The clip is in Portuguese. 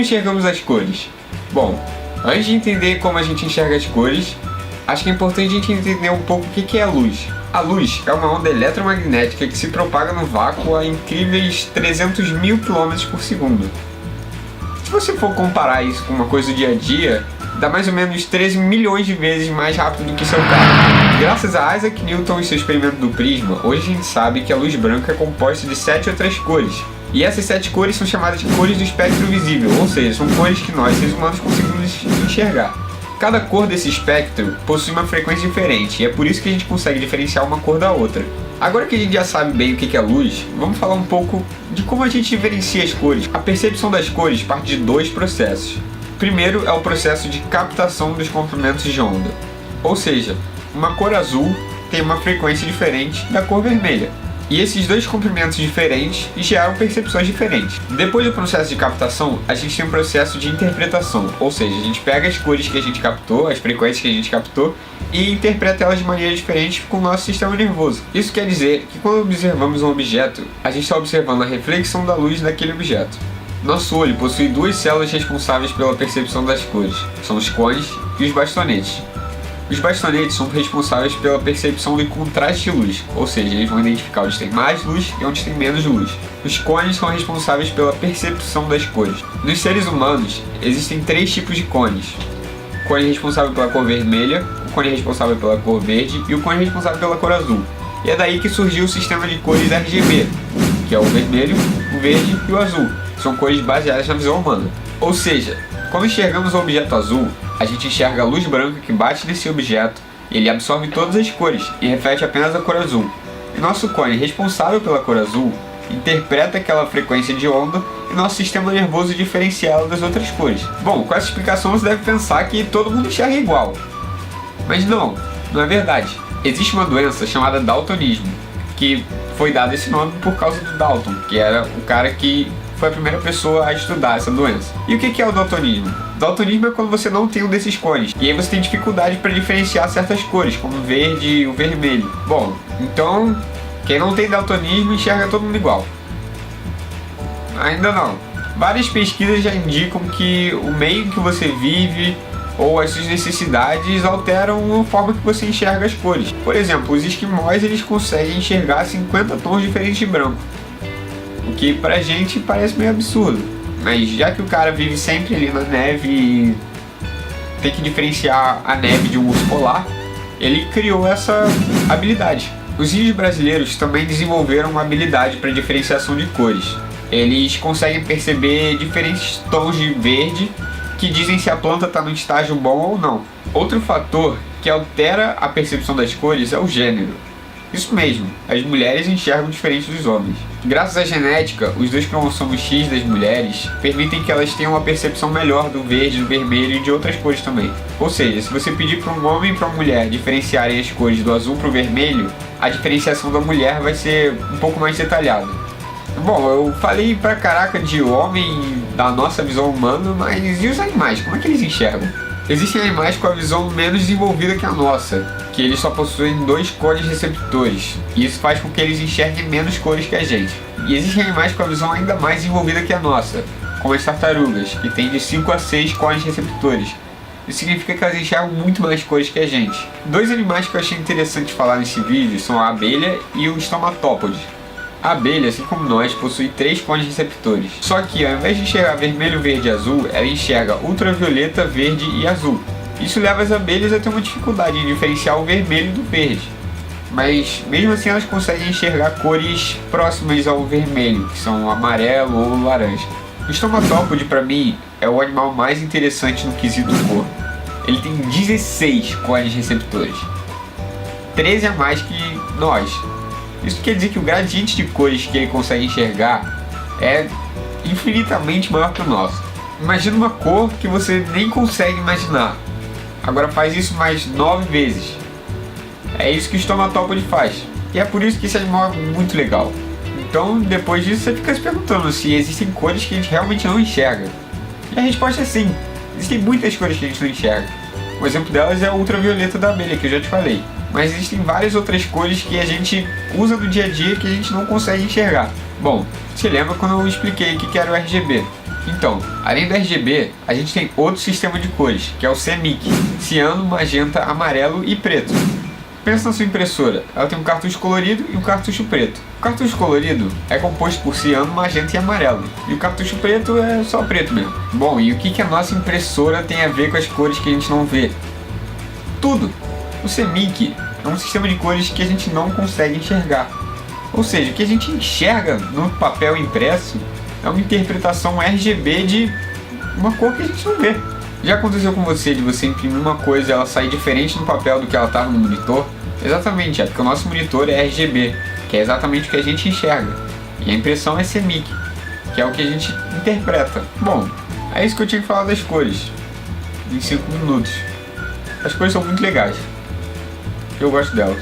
enxergamos as cores? Bom, antes de entender como a gente enxerga as cores, acho que é importante a gente entender um pouco o que é a luz. A luz é uma onda eletromagnética que se propaga no vácuo a incríveis 300 mil km por segundo. Se você for comparar isso com uma coisa do dia a dia, dá mais ou menos 13 milhões de vezes mais rápido do que seu carro. Graças a Isaac Newton e seu experimento do prisma, hoje a gente sabe que a luz branca é composta de 7 outras cores. E essas 7 cores são chamadas de cores do espectro visível, ou seja, são cores que nós, seres humanos, conseguimos enxergar. Cada cor desse espectro possui uma frequência diferente, e é por isso que a gente consegue diferenciar uma cor da outra. Agora que a gente já sabe bem o que é luz, vamos falar um pouco de como a gente diferencia as cores. A percepção das cores parte de 2 processos. O primeiro é o processo de captação dos comprimentos de onda, ou seja, uma cor azul tem uma frequência diferente da cor vermelha. E esses 2 comprimentos diferentes geram percepções diferentes. Depois do processo de captação, a gente tem um processo de interpretação, ou seja, a gente pega as cores que a gente captou, as frequências que a gente captou, e interpreta elas de maneira diferente com o nosso sistema nervoso. Isso quer dizer que quando observamos um objeto, a gente está observando a reflexão da luz daquele objeto. Nosso olho possui 2 células responsáveis pela percepção das cores, são os cones e os bastonetes. Os bastonetes são responsáveis pela percepção do contraste de luz, ou seja, eles vão identificar onde tem mais luz e onde tem menos luz. Os cones são responsáveis pela percepção das cores. Nos seres humanos, existem 3 tipos de cones. O cone responsável pela cor vermelha, o cone responsável pela cor verde e o cone responsável pela cor azul. E é daí que surgiu o sistema de cores RGB, que é o vermelho, o verde e o azul. São cores baseadas na visão humana. Ou seja, quando enxergamos um objeto azul, a gente enxerga a luz branca que bate nesse objeto e ele absorve todas as cores e reflete apenas a cor azul. E nosso cone responsável pela cor azul interpreta aquela frequência de onda e nosso sistema nervoso diferencia ela das outras cores. Bom, com essa explicação você deve pensar que todo mundo enxerga igual. Mas não é verdade. Existe uma doença chamada daltonismo, que foi dado esse nome por causa do Dalton, que era o cara que foi a primeira pessoa a estudar essa doença. E o que é o daltonismo? Daltonismo é quando você não tem um desses cones, e aí você tem dificuldade para diferenciar certas cores, como o verde e o vermelho. Bom, então, quem não tem daltonismo enxerga todo mundo igual. Ainda não. Várias pesquisas já indicam que o meio em que você vive ou as suas necessidades alteram a forma que você enxerga as cores. Por exemplo, os esquimós eles conseguem enxergar 50 tons diferentes de branco, o que pra gente parece meio absurdo, mas já que o cara vive sempre ali na neve e tem que diferenciar a neve de um urso polar, ele criou essa habilidade. Os índios brasileiros também desenvolveram uma habilidade para diferenciação de cores. Eles conseguem perceber diferentes tons de verde que dizem se a planta está no estágio bom ou não. Outro fator que altera a percepção das cores é o gênero. Isso mesmo, as mulheres enxergam diferente dos homens. Graças à genética, os 2 cromossomos X das mulheres permitem que elas tenham uma percepção melhor do verde, do vermelho e de outras cores também. Ou seja, se você pedir para um homem e para uma mulher diferenciarem as cores do azul para o vermelho, a diferenciação da mulher vai ser um pouco mais detalhada. Bom, eu falei pra caraca de homem da nossa visão humana, mas e os animais? Como é que eles enxergam? Existem animais com a visão menos desenvolvida que a nossa, que eles só possuem 2 cones receptores, e isso faz com que eles enxerguem menos cores que a gente. E existem animais com a visão ainda mais desenvolvida que a nossa, como as tartarugas, que têm de 5 a 6 cones receptores. Isso significa que elas enxergam muito mais cores que a gente. 2 animais que eu achei interessante falar nesse vídeo são a abelha e o estamatópode. A abelha, assim como nós, possui 3 cones receptores. Só que ao invés de enxergar vermelho, verde e azul, ela enxerga ultravioleta, verde e azul. Isso leva as abelhas a ter uma dificuldade em diferenciar o vermelho do verde. Mas mesmo assim elas conseguem enxergar cores próximas ao vermelho, que são amarelo ou laranja. O estamatópode, para mim, é o animal mais interessante no quesito cor. Ele tem 16 cones receptores, 13 a mais que nós. Isso quer dizer que o gradiente de cores que ele consegue enxergar é infinitamente maior que o nosso. Imagina uma cor que você nem consegue imaginar. Agora faz isso mais 9 vezes. É isso que o estamatópode faz. E é por isso que esse animal é muito legal. Então, depois disso, você fica se perguntando se existem cores que a gente realmente não enxerga. E a resposta é sim. Existem muitas cores que a gente não enxerga. Um exemplo delas é a ultravioleta da abelha, que eu já te falei. Mas existem várias outras cores que a gente usa no dia a dia que a gente não consegue enxergar. Bom, você lembra quando eu expliquei o que era o RGB? Então, além do RGB, a gente tem outro sistema de cores, que é o CMYK, ciano, magenta, amarelo e preto. Pensa na sua impressora, ela tem um cartucho colorido e um cartucho preto. O cartucho colorido é composto por ciano, magenta e amarelo, e o cartucho preto é só preto mesmo. Bom, e o que a nossa impressora tem a ver com as cores que a gente não vê? Tudo! O CMYK é um sistema de cores que a gente não consegue enxergar. Ou seja, o que a gente enxerga no papel impresso é uma interpretação RGB de uma cor que a gente não vê. Já aconteceu com você de você imprimir uma coisa e ela sair diferente no papel do que ela está no monitor? Exatamente, é porque o nosso monitor é RGB, que é exatamente o que a gente enxerga. E a impressão é CMYK, que é o que a gente interpreta. Bom, é isso que eu tinha que falar das cores, em 5 minutos. As cores são muito legais, eu gosto delas.